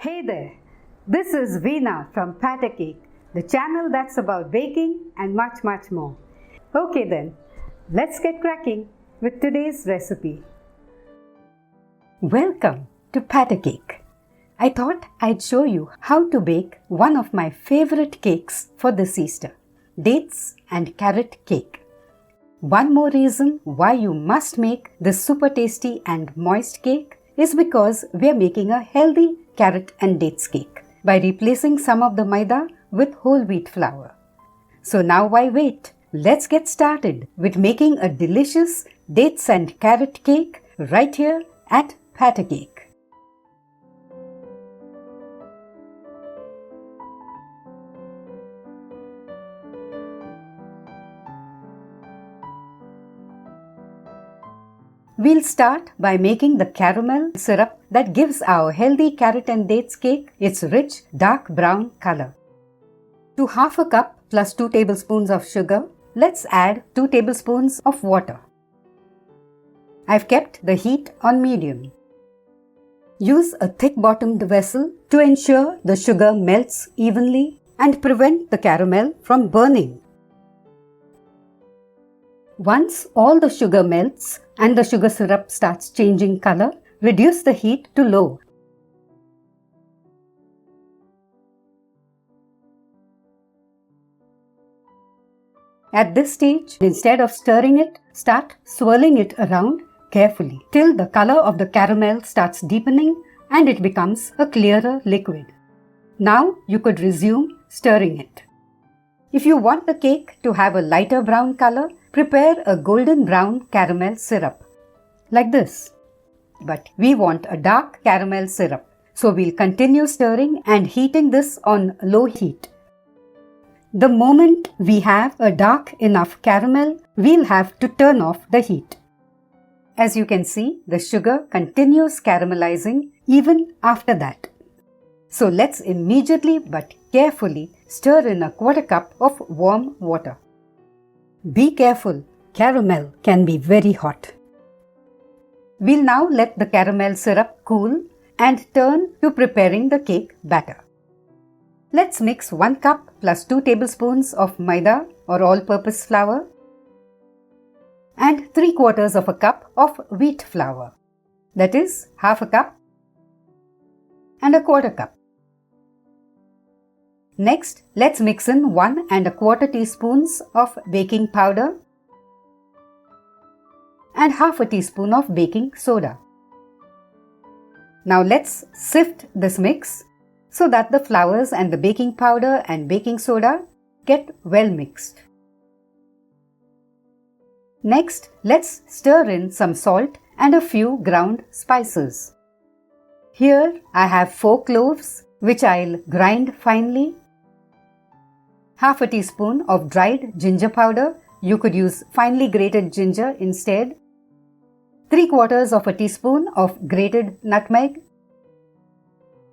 Hey there, this is Veena from Patter Cake, the channel that's about baking and much more. Okay then, let's get cracking with today's recipe. Welcome to Patter Cake. I thought I'd show you how to bake one of my favorite cakes for this Easter, dates and carrot cake. One more reason why you must make this super tasty and moist cake is because we are making a healthy carrot and dates cake by replacing some of the maida with whole wheat flour. So now why wait? Let's get started with making a delicious dates and carrot cake right here at Patter Cake. We'll start by making the caramel syrup that gives our healthy carrot and dates cake its rich dark brown color. To half a cup plus 2 tablespoons of sugar, let's add 2 tablespoons of water. I've kept the heat on medium. Use a thick bottomed vessel to ensure the sugar melts evenly and prevent the caramel from burning. Once all the sugar melts and the sugar syrup starts changing color, reduce the heat to low. At this stage, instead of stirring it, start swirling it around carefully till the color of the caramel starts deepening and it becomes a clearer liquid. Now you could resume stirring it. If you want the cake to have a lighter brown color, prepare a golden brown caramel syrup, like this. But we want a dark caramel syrup, so we'll continue stirring and heating this on low heat. The moment we have a dark enough caramel, we'll have to turn off the heat. As you can see, the sugar continues caramelizing even after that. So let's immediately but carefully stir in a quarter cup of warm water. Be careful, caramel can be very hot. We'll now let the caramel syrup cool and turn to preparing the cake batter. Let's mix 1 cup plus 2 tablespoons of maida or all-purpose flour and 3/4 of a cup of wheat flour, that is half a cup and a quarter cup. Next, let's mix in 1 1/4 teaspoons of baking powder and half a teaspoon of baking soda. Now let's sift this mix so that the flours and the baking powder and baking soda get well mixed. Next, let's stir in some salt and a few ground spices. Here I have 4 cloves which I'll grind finely. Half a teaspoon of dried ginger powder. You could use finely grated ginger instead. 3/4 of a teaspoon of grated nutmeg.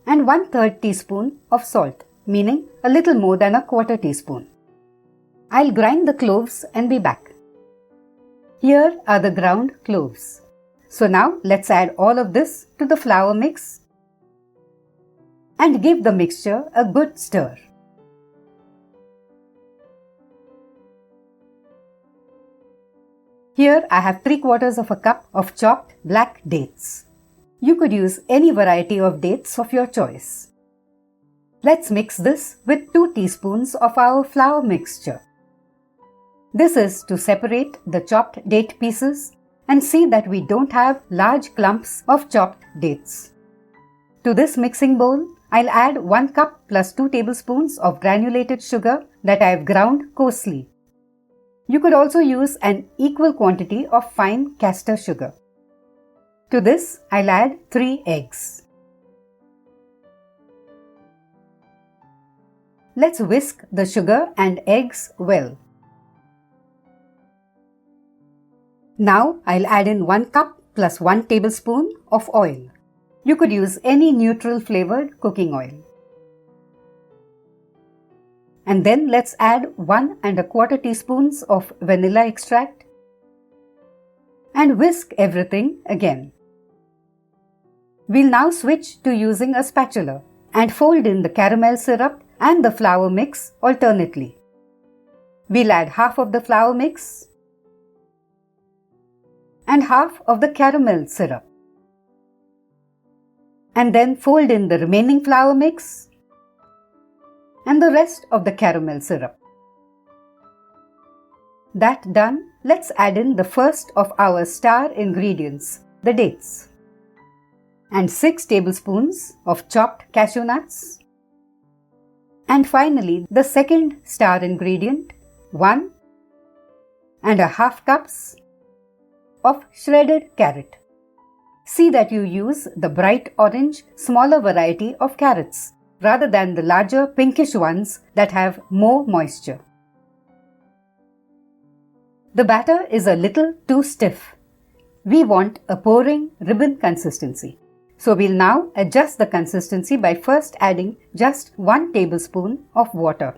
And 1/3 teaspoon of salt, meaning a little more than a quarter teaspoon. I'll grind the cloves and be back. Here are the ground cloves. So now let's add all of this to the flour mix and give the mixture a good stir. Here I have 3/4 of a cup of chopped black dates. You could use any variety of dates of your choice. Let's mix this with 2 teaspoons of our flour mixture. This is to separate the chopped date pieces and see that we don't have large clumps of chopped dates. To this mixing bowl, I'll add 1 cup plus 2 tablespoons of granulated sugar that I have ground coarsely. You could also use an equal quantity of fine castor sugar. To this, I'll add 3 eggs. Let's whisk the sugar and eggs well. Now I'll add in 1 cup plus 1 tablespoon of oil. You could use any neutral flavored cooking oil. And then let's add 1 1/4 teaspoons of vanilla extract and whisk everything again. We'll now switch to using a spatula and fold in the caramel syrup and the flour mix alternately. We'll add half of the flour mix and half of the caramel syrup, and then fold in the remaining flour mix and the rest of the caramel syrup. That done, let's add in the first of our star ingredients, the dates, and 6 tablespoons of chopped cashew nuts, and finally the second star ingredient, 1.5 cups of shredded carrot. See that you use the bright orange, smaller variety of carrots rather than the larger pinkish ones that have more moisture. The batter is a little too stiff. We want a pouring ribbon consistency. So we'll now adjust the consistency by first adding just 1 tablespoon of water.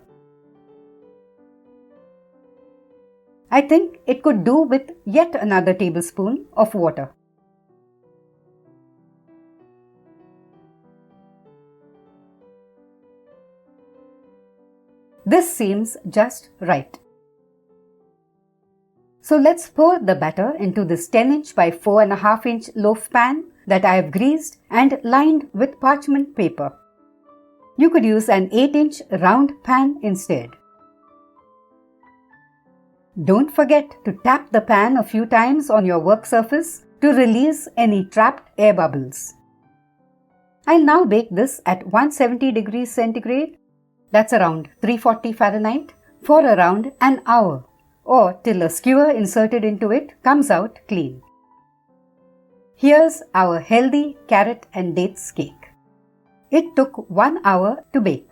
I think it could do with yet another tablespoon of water. This seems just right. So let's pour the batter into this 10-inch by 4.5-inch loaf pan that I have greased and lined with parchment paper. You could use an 8-inch round pan instead. Don't forget to tap the pan a few times on your work surface to release any trapped air bubbles. I'll now bake this at 170 degrees centigrade, that's around 340 Fahrenheit, for around an hour, or till a skewer inserted into it comes out clean. Here's our healthy carrot and dates cake. It took 1 hour to bake.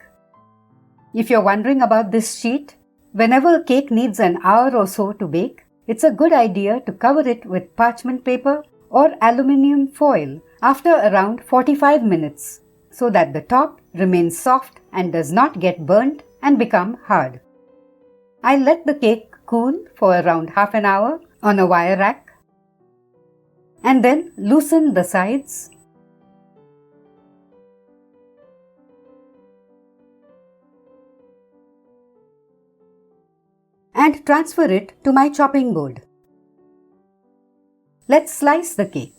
If you're wondering about this sheet, whenever a cake needs an hour or so to bake, it's a good idea to cover it with parchment paper or aluminium foil after around 45 minutes so that the top remains soft and does not get burnt and become hard. I let the cake cool for around half an hour on a wire rack and then loosen the sides and transfer it to my chopping board. Let's slice the cake.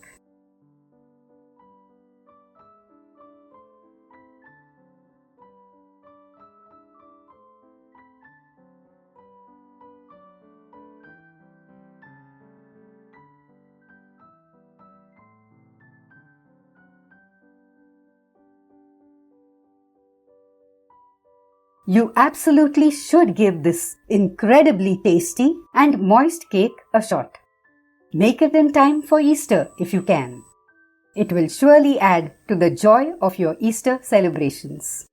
You absolutely should give this incredibly tasty and moist cake a shot. Make it in time for Easter if you can. It will surely add to the joy of your Easter celebrations.